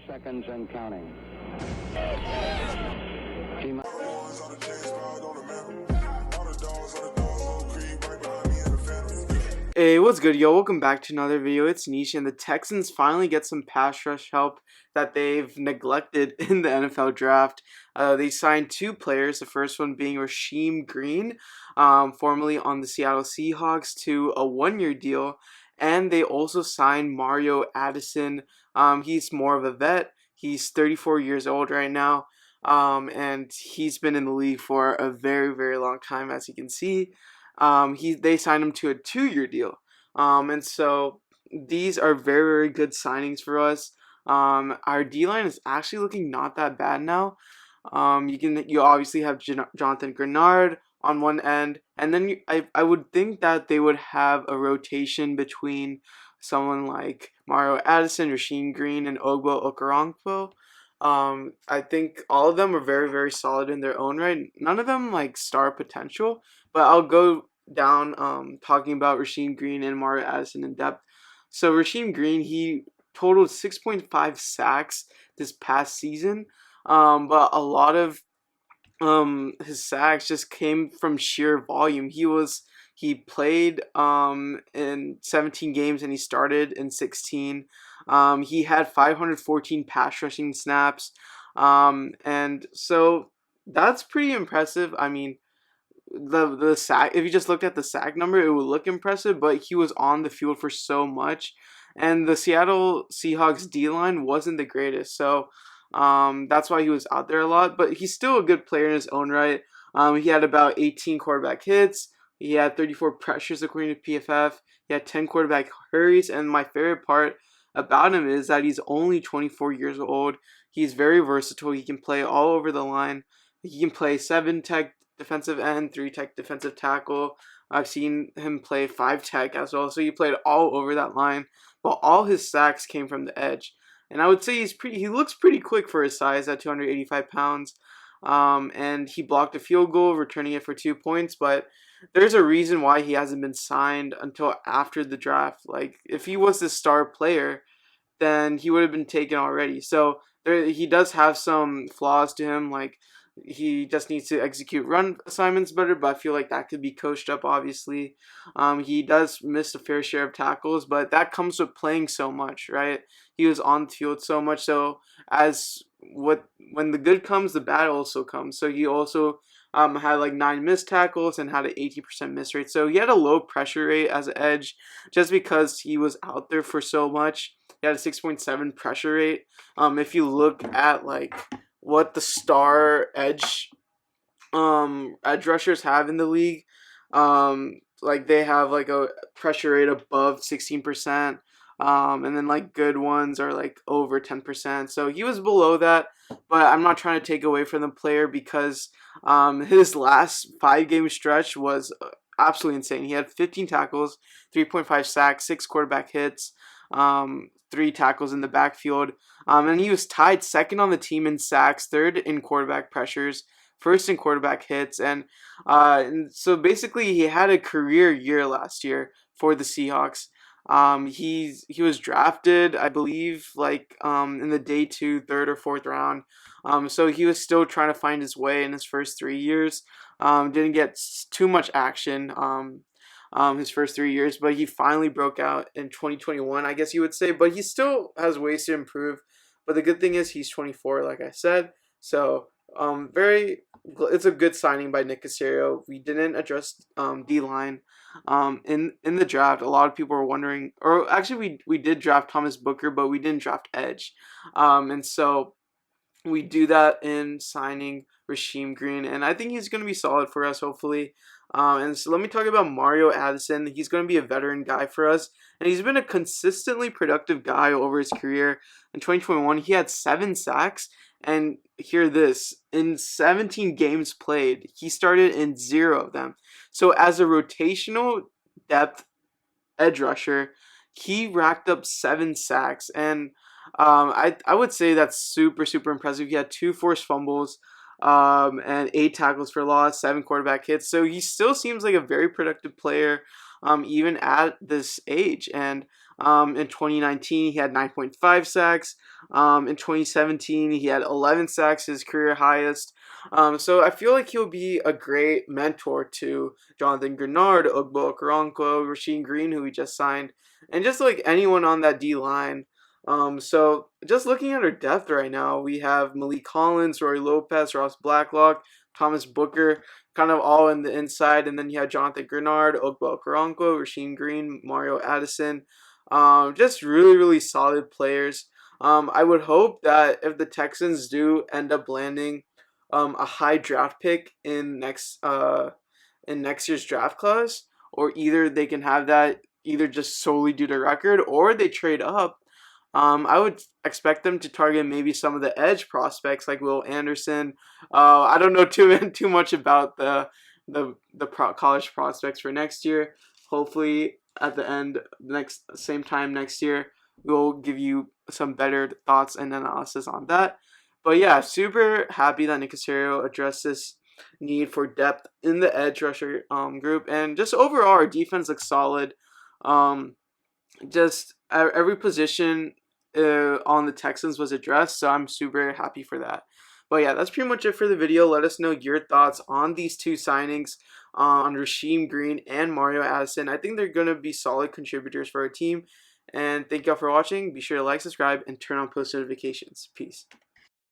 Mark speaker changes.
Speaker 1: 30 seconds and counting. Team.
Speaker 2: Hey, what's good, yo? Welcome back to another video. It's Anish, and the Texans finally get some pass rush help that they've neglected in the NFL draft. They signed two players, the first one being Rasheem Green, formerly on the Seattle Seahawks, to a one-year deal, and they also signed Mario Addison. He's more of a vet. He's 34 years old right now, and he's been in the league for a very, very long time, as you can see. They signed him to a 2-year deal, and so these are very, very good signings for us. Our D line is actually looking not that bad now. You obviously have Jonathan Grenard on one end, and then I would think that they would have a rotation between someone like Mario Addison, Rasheem Green, and Ogbo Okoronkwo. I think all of them are very, very solid in their own right. None of them like star potential, but I'll go down talking about Rasheem Green and Mario Addison in depth. So Rasheem Green, he totaled 6.5 sacks this past season, but a lot of his sacks just came from sheer volume. He played in 17 games and he started in 16. He had 514 pass rushing snaps, and so that's pretty impressive. I mean, the sack, if you just looked at the sack number, it would look impressive, but he was on the field for so much, and the Seattle Seahawks D-line wasn't the greatest, so that's why he was out there a lot, but he's still a good player in his own right. He had about 18 quarterback hits, he had 34 pressures according to PFF, he had 10 quarterback hurries, and my favorite part about him is that he's only 24 years old. He's very versatile. He can play all over the line. He can play 7 tech defensive end, 3 tech defensive tackle. I've seen him play 5 tech as well, so he played all over that line. But all his sacks came from the edge, and I would say he looks pretty quick for his size at 285 pounds. And he blocked a field goal, returning it for 2 points. But there's a reason why he hasn't been signed until after the draft. Like, if he was the star player, then he would have been taken already. So he does have some flaws to him, like he just needs to execute run assignments better, but I feel like that could be coached up, obviously. He does miss a fair share of tackles, but that comes with playing so much, right? He was on the field so much, so when the good comes, the bad also comes. So he also had like 9 missed tackles and had an 80% miss rate. So he had a low pressure rate as an edge just because he was out there for so much. He had a 6.7 pressure rate. If you look at like what the star edge rushers have in the league, like they have like a pressure rate above 16%, and then like good ones are like over 10%. So he was below that, but I'm not trying to take away from the player because his last 5-game stretch was absolutely insane. He had 15 tackles, 3.5 sacks, 6 quarterback hits, 3 tackles in the backfield, and he was tied second on the team in sacks, third in quarterback pressures, first in quarterback hits, and so basically he had a career year last year for the Seahawks. He was drafted, I believe, like in the day 2, 3rd or 4th round. So he was still trying to find his way in his first 3 years. Didn't get too much action his first 3 years, but he finally broke out in 2021, I guess you would say. But he still has ways to improve. But the good thing is he's 24, like I said. So it's a good signing by Nick Caserio. We didn't address D-line in the draft. A lot of people were wondering, or actually we did draft Thomas Booker, but we didn't draft edge. And so we do that in signing Rasheem Green, and I think he's going to be solid for us, hopefully. And so let me talk about Mario Addison. He's going to be a veteran guy for us, and he's been a consistently productive guy over his career. In 2021, he had 7 sacks, and hear this, in 17 games played, he started in 0 of them. So as a rotational depth edge rusher, he racked up 7 sacks, and I would say that's super, super impressive. He had 2 forced fumbles, and 8 tackles for loss, 7 quarterback hits. So he still seems like a very productive player, even at this age. And In 2019, he had 9.5 sacks. In 2017, he had 11 sacks, his career highest. So I feel like he'll be a great mentor to Jonathan Grenard, Ogbo Okoronkwo, Rasheem Green, who we just signed, and just like anyone on that D line. So just looking at our depth right now, we have Malik Collins, Roy Lopez, Ross Blacklock, Thomas Booker, kind of all in the inside, and then you have Jonathan Grenard, Ogbo Okoronkwo, Rasheem Green, Mario Addison. Just really, really solid players. I would hope that if the Texans do end up landing a high draft pick in next year's draft class, or either they can have that either just solely due to record, or they trade up. I would expect them to target maybe some of the edge prospects like Will Anderson. I don't know too much about college prospects for next year. Hopefully, at the end same time next year, we'll give you some better thoughts and analysis on that. But yeah, super happy that Nick Caserio addressed this need for depth in the edge rusher group, and just overall our defense looks solid. Just every position on the Texans was addressed, so I'm super happy for that. But yeah, that's pretty much it for the video. Let us know your thoughts on these two signings, on Rasheem Green and Mario Addison. I think they're going to be solid contributors for our team. And thank y'all for watching. Be sure to like, subscribe, and turn on post notifications. Peace.